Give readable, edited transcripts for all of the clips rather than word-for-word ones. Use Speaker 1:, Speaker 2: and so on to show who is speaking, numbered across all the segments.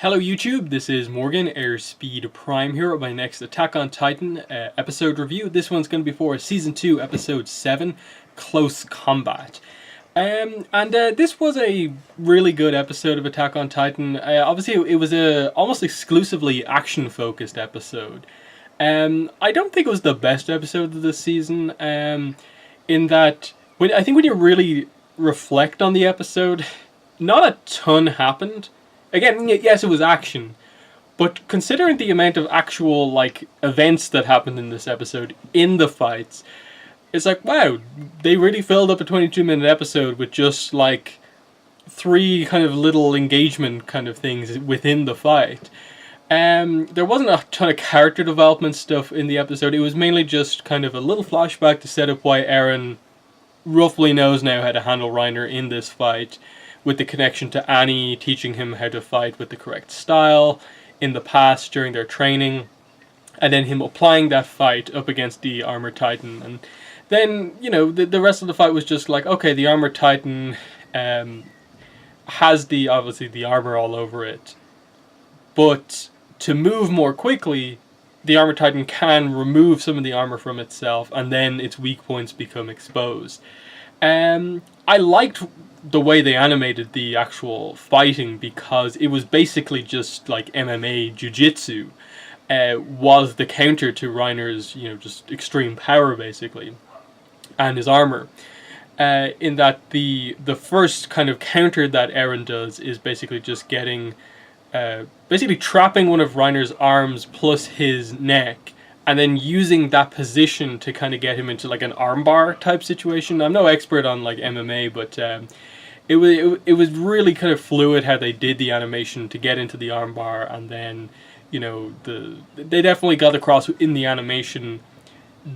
Speaker 1: Hello YouTube, this is Morgan, Airspeed Prime here with my next Attack on Titan episode review. This one's going to be for Season 2, Episode 7, Close Combat. This was a really good episode of Attack on Titan. Obviously, it was a almost exclusively action-focused episode. I don't think it was the best episode of this season, in that when you really reflect on the episode, not a ton happened. Again, yes, it was action, but considering the amount of actual, events that happened in this episode, in the fights, it's like, wow, they really filled up a 22-minute episode with just, three kind of little engagement kind of things within the fight. There wasn't a ton of character development stuff in the episode. It was mainly just kind of a little flashback to set up why Eren roughly knows now how to handle Reiner in this fight, with the connection to Annie teaching him how to fight with the correct style in the past during their training, and then him applying that fight up against the Armored Titan. And then, the rest of the fight was just like, okay, the Armored Titan has obviously the armor all over it, but to move more quickly, the Armored Titan can remove some of the armor from itself, and then its weak points become exposed. I liked the way they animated the actual fighting, because it was basically just like MMA jiu-jitsu was the counter to Reiner's, just extreme power, basically, and his armor. In that the first kind of counter that Eren does is basically just getting, basically trapping one of Reiner's arms plus his neck, and then using that position to kind of get him into like an armbar type situation. I'm no expert on MMA, but it was really kind of fluid how they did the animation to get into the armbar, and then they definitely got across in the animation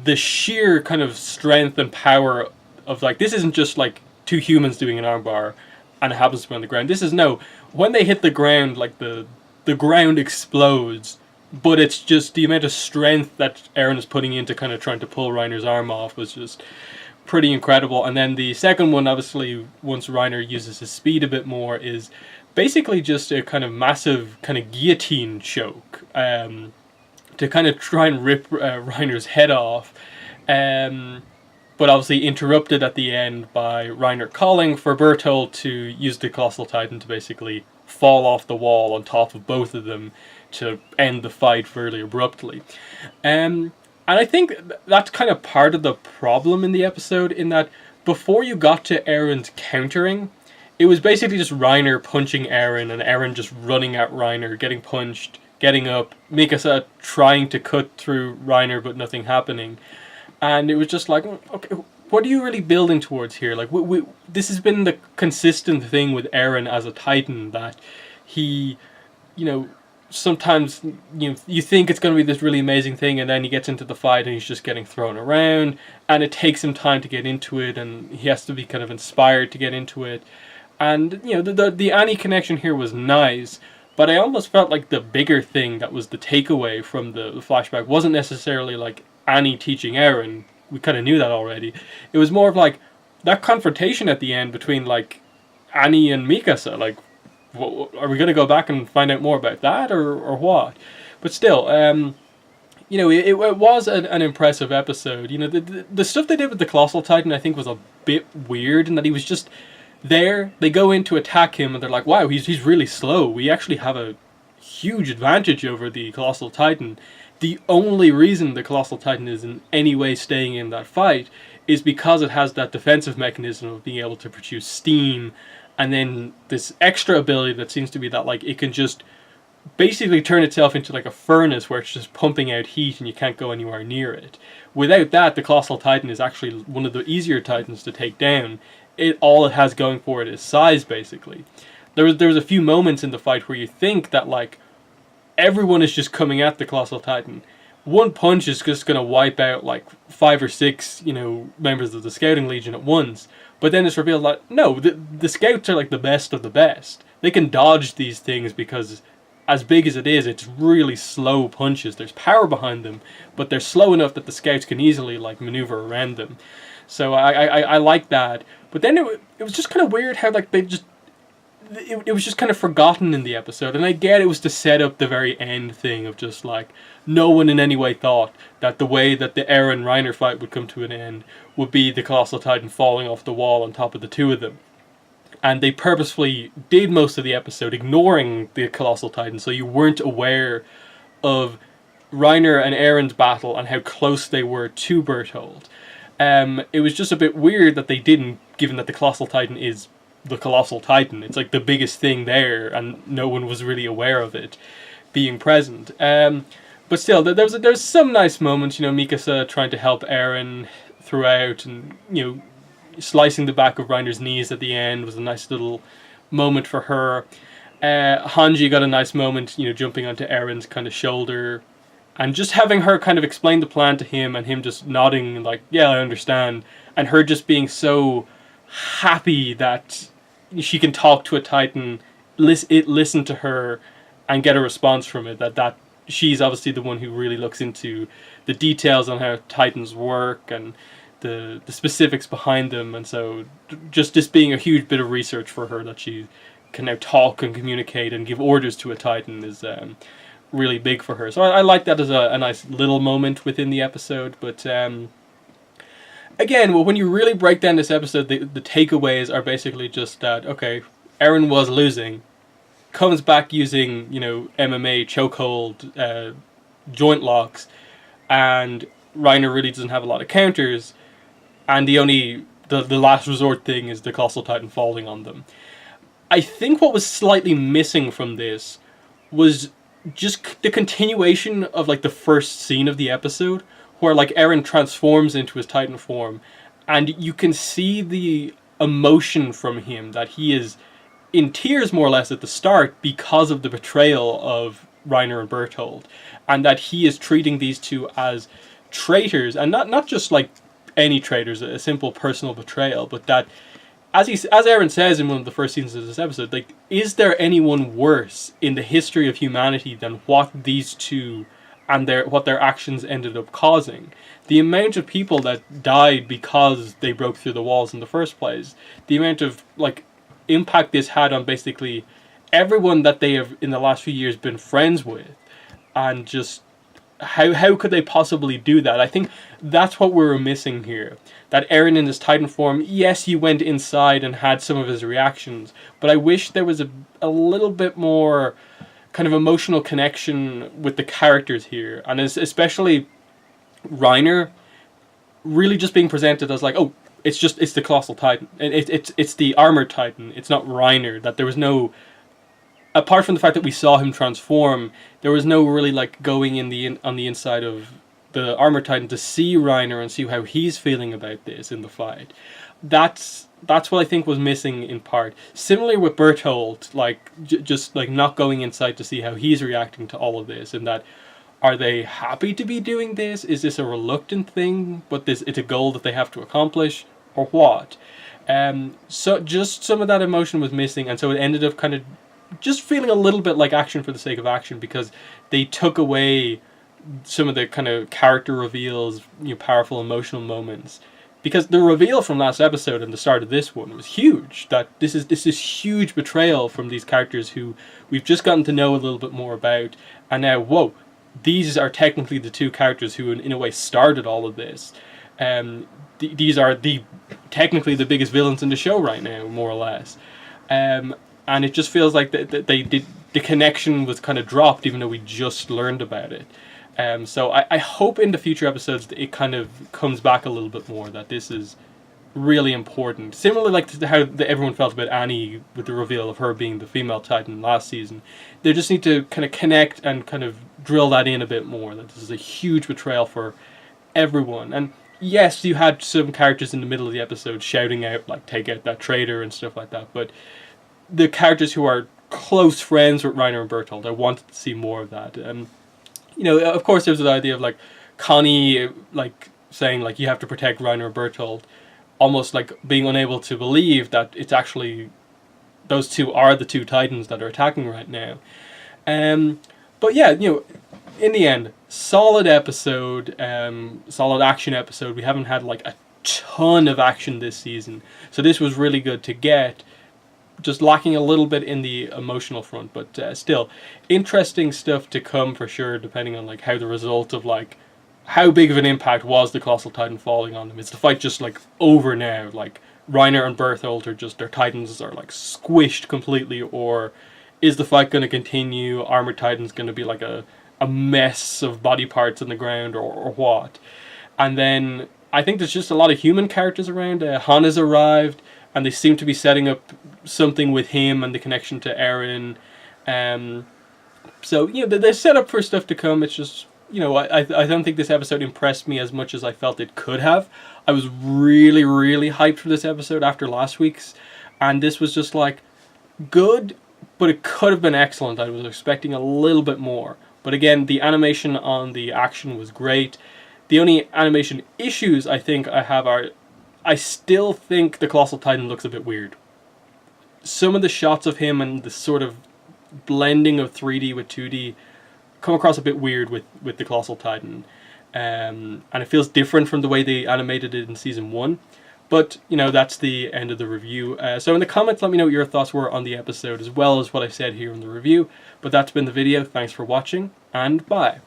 Speaker 1: the sheer kind of strength and power of this isn't just two humans doing an armbar and it happens to be on the ground. This is when they hit the ground, the ground explodes. But it's just the amount of strength that Eren is putting into kind of trying to pull Reiner's arm off was just pretty incredible. And then the second one, obviously, once Reiner uses his speed a bit more, is basically just a kind of massive kind of guillotine choke to kind of try and rip Reiner's head off. But obviously interrupted at the end by Reiner calling for Bertolt to use the Colossal Titan to basically fall off the wall on top of both of them to end the fight fairly abruptly. And I think that's kind of part of the problem in the episode, in that before you got to Eren's countering, it was basically just Reiner punching Eren, and Eren just running at Reiner, getting punched, getting up, Mikasa trying to cut through Reiner but nothing happening. And it was just like, okay, what are you really building towards here? This has been the consistent thing with Eren as a Titan, that he, sometimes you think it's going to be this really amazing thing, and then he gets into the fight and he's just getting thrown around, and it takes him time to get into it, and he has to be kind of inspired to get into it. And the Annie connection here was nice, but I almost felt like the bigger thing that was the takeaway from the flashback wasn't necessarily Annie teaching Eren. We kind of knew that already. It was more of that confrontation at the end between Annie and Mikasa. Are we going to go back and find out more about that, or what? But still, it was an impressive episode. The stuff they did with the Colossal Titan, I think, was a bit weird, in that he was just there. They go in to attack him, and they're like, wow, he's really slow. We actually have a huge advantage over the Colossal Titan. The only reason the Colossal Titan is in any way staying in that fight is because it has that defensive mechanism of being able to produce steam, and then this extra ability that seems to be that it can just basically turn itself into a furnace where it's just pumping out heat and you can't go anywhere near it. Without that, the Colossal Titan is actually one of the easier Titans to take down. All it has going for it is size, basically. There was a few moments in the fight where you think that everyone is just coming at the Colossal Titan. One punch is just going to wipe out 5 or 6, members of the Scouting Legion at once. But then it's revealed that, no, the Scouts are the best of the best. They can dodge these things because, as big as it is, it's really slow punches. There's power behind them, but they're slow enough that the Scouts can easily maneuver around them. So I like that. But then it was just kind of weird how they just it was just kind of forgotten in the episode. And I get it was to set up the very end thing of just like, no one in any way thought that the way that the Eren Reiner fight would come to an end would be the Colossal Titan falling off the wall on top of the two of them. And they purposefully did most of the episode ignoring the Colossal Titan, so you weren't aware of Reiner and Eren's battle and how close they were to Bertholdt. It was just a bit weird that they didn't, given that the Colossal Titan is the Colossal Titan. It's like the biggest thing there, and no one was really aware of it being present. But still, there's some nice moments. You know, Mikasa trying to help Eren throughout, and you know, slicing the back of Reiner's knees at the end was a nice little moment for her. Hanji got a nice moment, you know, jumping onto Eren's kind of shoulder, and just having her kind of explain the plan to him, and him just nodding like, yeah, I understand, and her just being so happy that she can talk to a Titan, listen to her, and get a response from it. That she's obviously the one who really looks into the details on how Titans work and the specifics behind them, and so just this being a huge bit of research for her, that she can now talk and communicate and give orders to a Titan, is really big for her. So I like that as a nice little moment within the episode. But again, well, when you really break down this episode, the takeaways are basically just that, okay, Eren was losing, comes back using, you know, MMA, chokehold, joint locks, and Reiner really doesn't have a lot of counters, and the last resort thing is the Colossal Titan falling on them. I think what was slightly missing from this was just the continuation of like the first scene of the episode, where like Eren transforms into his Titan form, and you can see the emotion from him, that he is in tears more or less at the start because of the betrayal of Reiner and Bertholdt, and that he is treating these two as traitors, and not just like any traitors, a simple personal betrayal, but that, as Eren says in one of the first scenes of this episode, like, is there anyone worse in the history of humanity than what these two and what their actions ended up causing? The amount of people that died because they broke through the walls in the first place, the amount of like impact this had on basically everyone that they have in the last few years been friends with, and just how could they possibly do that? I think that's what we were missing here. That Eren in his Titan form, yes, he went inside and had some of his reactions, but I wish there was a little bit more kind of emotional connection with the characters here, and especially Reiner really just being presented as like, oh, it's the Colossal Titan, and it's the Armored Titan, it's not Reiner. That there was no, apart from the fact that we saw him transform, there was no really like going on the inside of the Armored Titan to see Reiner and see how he's feeling about this in the fight. That's what I think was missing in part. Similarly with Bertholdt, like just like not going inside to see how he's reacting to all of this, and that, are they happy to be doing this? Is this a reluctant thing, but it's a goal that they have to accomplish, or what? So just some of that emotion was missing, and so it ended up kind of just feeling a little bit like action for the sake of action, because they took away some of the kind of character reveals, you know, powerful emotional moments. Because the reveal from last episode and the start of this one was huge. That this is huge betrayal from these characters who we've just gotten to know a little bit more about, and now, whoa, these are technically the two characters who in a way started all of this. These are technically the biggest villains in the show right now, more or less. And it just feels like the connection was kind of dropped, even though we just learned about it. So I hope in the future episodes it kind of comes back a little bit more, that this is really important. Similarly, like to how everyone felt about Annie with the reveal of her being the female Titan last season. They just need to kind of connect and kind of drill that in a bit more, that this is a huge betrayal for everyone. And yes, you had some characters in the middle of the episode shouting out, like, take out that traitor and stuff like that, but the characters who are close friends with Reiner and Bertholdt, I wanted to see more of that. You know, of course there's the idea of like Connie like saying like you have to protect Reiner and Bertholdt, almost like being unable to believe that it's actually those two are the two Titans that are attacking right now. But yeah, you know, in the end, solid episode, solid action episode. We haven't had like a ton of action this season, so this was really good to get. just lacking a little bit in the emotional front, but still interesting stuff to come for sure, depending on like how the result of like how big of an impact was the Colossal Titan falling on them. Is the fight just like over now? Like Reiner and Bertholdt are just, their Titans are like squished completely, or is the fight going to continue? Armored Titan's going to be like a mess of body parts on the ground, or what? And then I think there's just a lot of human characters around. Han has arrived, and they seem to be setting up something with him and the connection to Eren. So, you know, they're set up for stuff to come. It's just, you know, I don't think this episode impressed me as much as I felt it could have. I was really, really hyped for this episode after last week's, and this was just like good, but it could have been excellent. I was expecting a little bit more. But again, the animation on the action was great. The only animation issues I think I have are, I still think the Colossal Titan looks a bit weird. Some of the shots of him and the sort of blending of 3D with 2D come across a bit weird with the Colossal Titan. And it feels different from the way they animated it in Season 1. But, you know, that's the end of the review. So in the comments, let me know what your thoughts were on the episode, as well as what I said here in the review. But that's been the video. Thanks for watching, and bye.